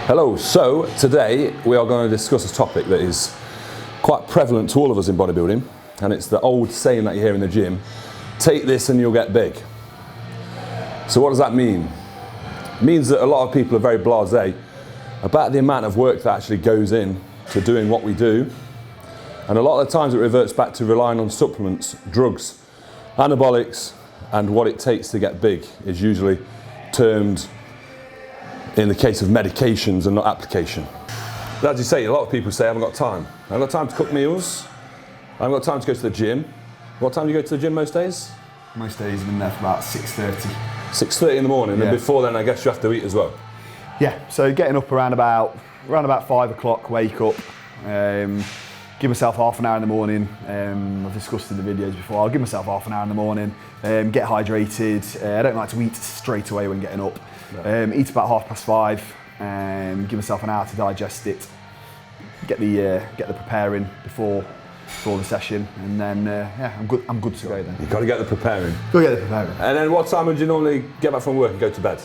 Hello, so today we are going to discuss a topic that is quite prevalent to all of us in bodybuilding, and it's the old saying that you hear in the gym, take this and you'll get big. So what does that mean? It means that a lot of people are very blasé about the amount of work that actually goes in to doing what we do, and a lot of the times it reverts back to relying on supplements, drugs, anabolics, and what it takes to get big is usually termed, in the case of medications and not application. But as you say, a lot of people say, I haven't got time. I haven't got time to cook meals. I haven't got time to go to the gym. What time do you go to the gym most days? Most days I'm in there for about 6:30. 6:30 in the morning, yeah. And before then I guess you have to eat as well. Yeah, so getting up around about 5 o'clock, wake up, give myself half an hour in the morning. I've discussed in the videos before, I'll give myself half an hour in the morning, get hydrated. I don't like to eat straight away when getting up. No. Eat about 5:30, give myself an hour to digest it, get the preparing before the session, and then yeah, I'm good to go then. You've got to get the preparing. Go get the preparing. And then what time would you normally get back from work and go to bed?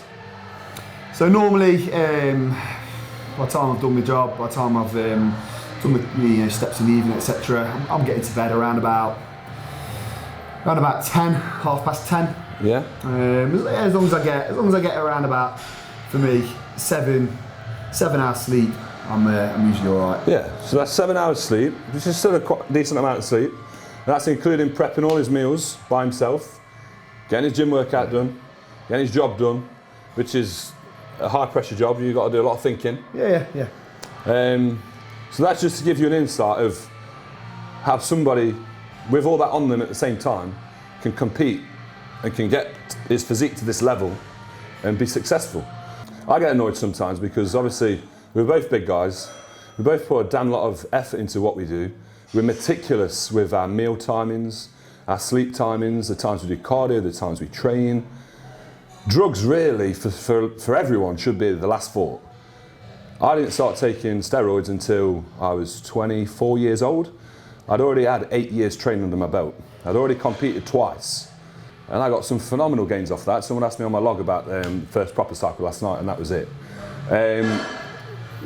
So normally, by the time I've done my job, by the time I've done my steps in the evening, etc., I'm getting to bed around about 10, 10:30. Yeah. As long as I get around about, for me, 7 hours sleep, I'm usually all right. Yeah. So that's 7 hours sleep, which is still a quite decent amount of sleep. And that's including prepping all his meals by himself, getting his gym workout done, getting his job done, which is a high pressure job. You've got to do a lot of thinking. Yeah. So that's just to give you an insight of how somebody with all that on them at the same time can compete and can get his physique to this level and be successful. I get annoyed sometimes because obviously we're both big guys. We both put a damn lot of effort into what we do. We're meticulous with our meal timings, our sleep timings, the times we do cardio, the times we train. Drugs really, for everyone, should be the last thought. I didn't start taking steroids until I was 24 years old. I'd already had 8 years training under my belt. I'd already competed twice. And I got some phenomenal gains off that. Someone asked me on my log about the first proper cycle last night, and that was it.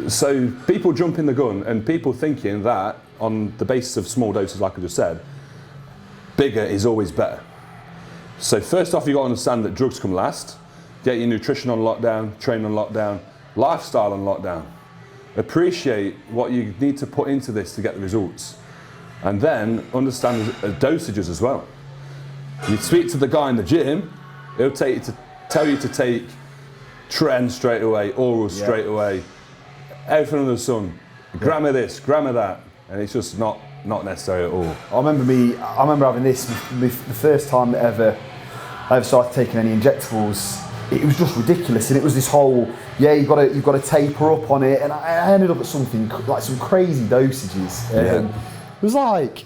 So people jumping the gun and people thinking that on the basis of small doses, like I just said, bigger is always better. So first off, you've got to understand that drugs come last. Get your nutrition on lockdown, training on lockdown, lifestyle on lockdown. Appreciate what you need to put into this to get the results. And then understand the dosages as well. You speak to the guy in the gym, he'll tell you to take Tren straight away, oral straight away, everything under the sun, gram of this, gram of that, and it's just not necessary at all. I remember having this the first time that I ever started taking any injectables. It was just ridiculous, and it was this whole, you've got to taper up on it, and I ended up at something like some crazy dosages. It was like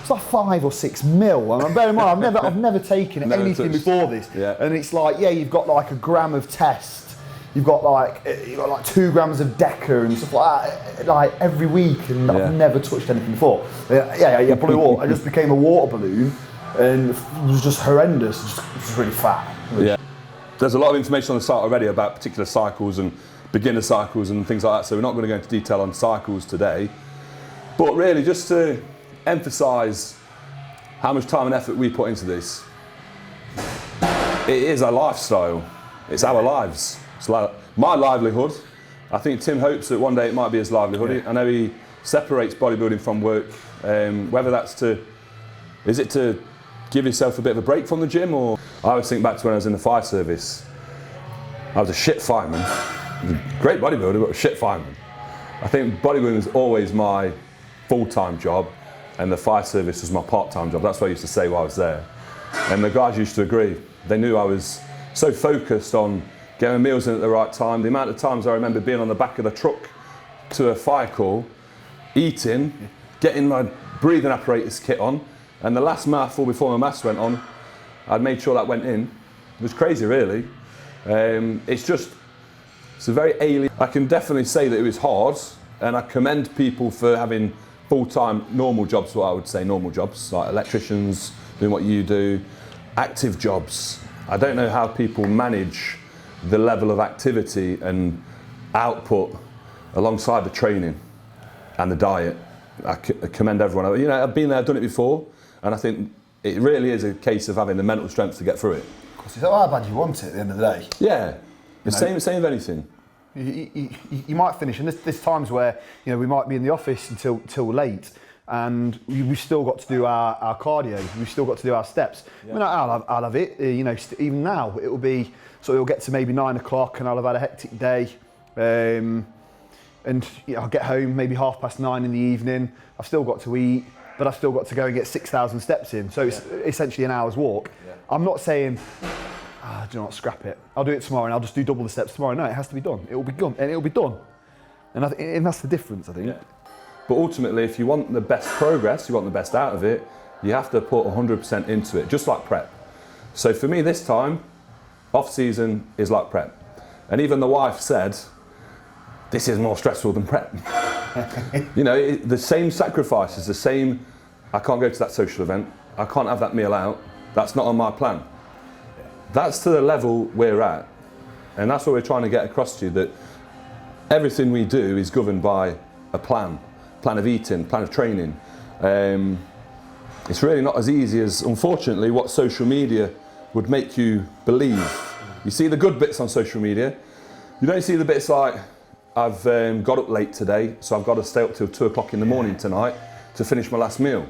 5 or 6 mil. And bear in mind, I've never taken anything before this. Yeah. And it's like, you've got like a gram of test, you've got like 2 grams of Deca and stuff like that, like every week, and I've never touched anything before. Blew up. I just became a water balloon, and it was just horrendous. Just really fat. Yeah. There's a lot of information on the site already about particular cycles and beginner cycles and things like that, so we're not going to go into detail on cycles today. But really, just to emphasise how much time and effort we put into this, it is a lifestyle. It's our lives. It's like my livelihood. I think Tim hopes that one day it might be his livelihood. Yeah. I know he separates bodybuilding from work, whether that's to give yourself a bit of a break from the gym, or I always think back to when I was in the fire service. I was a shit fireman. I was a great bodybuilder, but a shit fireman. I think bodybuilding was always my full-time job, and the fire service was my part-time job. That's what I used to say while I was there. And the guys used to agree. They knew I was so focused on getting meals in at the right time. The amount of times I remember being on the back of the truck to a fire call, eating, getting my breathing apparatus kit on, and the last mouthful before my mask went on, I'd made sure that went in. It was crazy, really. It's a very alien. I can definitely say that it was hard, and I commend people for having full-time normal jobs, what I would say normal jobs, like electricians, doing what you do, active jobs. I don't know how people manage the level of activity and output alongside the training and the diet. I commend everyone. You know, I've been there, done it before, and I think it really is a case of having the mental strength to get through it. Of course, it's not how bad you want it at the end of the day. Yeah, the same with anything. You might finish, and there's times where, you know, we might be in the office till late, and we've still got to do our cardio, we've still got to do our steps. Yeah. I mean, I'll have it, you know, even now, it'll be, so it'll get to maybe 9 o'clock and I'll have had a hectic day, and you know, I'll get home maybe 9:30 in the evening, I've still got to eat, but I've still got to go and get 6,000 steps in, so it's essentially an hour's walk. Yeah. I'm not saying, do not scrap it, I'll do it tomorrow and I'll just do double the steps tomorrow. No, it has to be done, it'll be done, and it'll be done. And that's the difference, I think. Yeah. But ultimately, if you want the best progress, you want the best out of it, you have to put 100% into it, just like prep. So for me this time, off-season is like prep. And even the wife said, this is more stressful than prep. You know, the same sacrifices, the same, I can't go to that social event, I can't have that meal out, that's not on my plan. That's to the level we're at. And that's what we're trying to get across to you, that everything we do is governed by a plan of eating, plan of training. It's really not as easy as, unfortunately, what social media would make you believe. You see the good bits on social media, you don't see the bits like, I've got up late today, so I've got to stay up till 2 o'clock in the morning tonight to finish my last meal.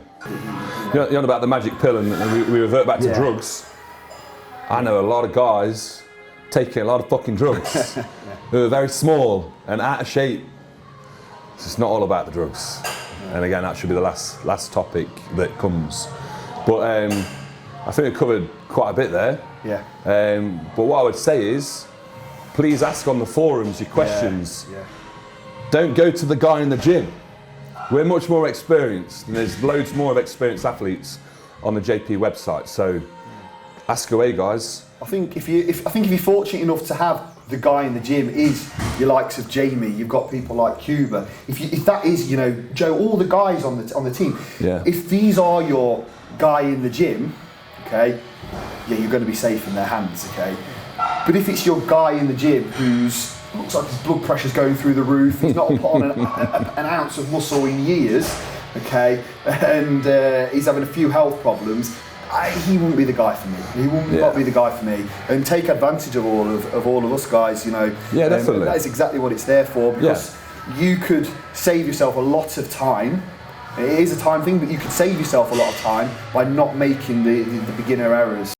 You know about the magic pill, and we revert back to drugs. I know a lot of guys taking a lot of fucking drugs who are very small and out of shape. It's not all about the drugs. And again, that should be the last topic that comes. But I think we covered quite a bit there. Yeah. But what I would say is, please ask on the forums your questions. Yeah. Don't go to the guy in the gym. We're much more experienced, and there's loads more of experienced athletes on the JP website. So ask away, guys. I think if you're fortunate enough to have the guy in the gym is your likes of Jamie, you've got people like Cuba. If that is, you know, Joe, all the guys on the team. Yeah. If these are your guy in the gym, okay, yeah, you're going to be safe in their hands, okay. But if it's your guy in the gym who's looks like his blood pressure's going through the roof, he's not put on an ounce of muscle in years, okay, and he's having a few health problems, he wouldn't be the guy for me. He would not be the guy for me. And take advantage of all of us guys, you know. Yeah, definitely. That is exactly what it's there for, because you could save yourself a lot of time. It is a time thing, but you could save yourself a lot of time by not making the beginner errors.